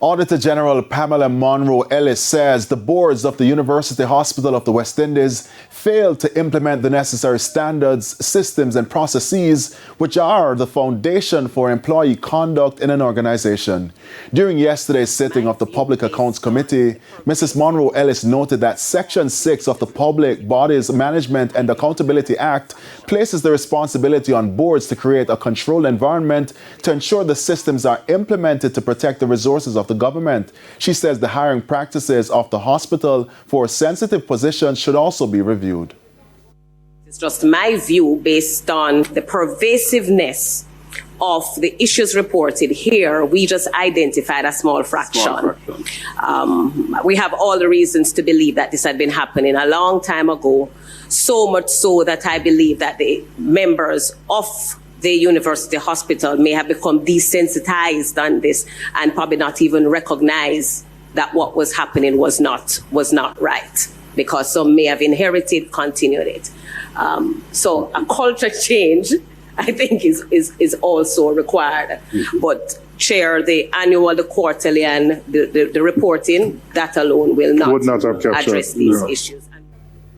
Auditor General Pamela Monroe Ellis says the boards of the University Hospital of the West Indies failed to implement the necessary standards, systems and processes which are the foundation for employee conduct in an organization. During yesterday's sitting of the Public Accounts Committee, Mrs. Monroe Ellis noted that Section 6 of the Public Bodies Management and Accountability Act places the responsibility on boards to create a controlled environment to ensure the systems are implemented to protect the resources of the government. She says the hiring practices of the hospital for sensitive positions should also be reviewed. It's just my view based on the pervasiveness of the issues reported here. We just identified a small fraction. We have all the reasons to believe that this had been happening a long time ago, so much so that I believe that the members of the university hospital may have become desensitized on this and probably not even recognize that what was happening was not right, because some may have inherited, continued it. So a culture change, I think, is also required. But Chair, the annual, the quarterly, and the reporting, that alone will not would not have captured address these issues.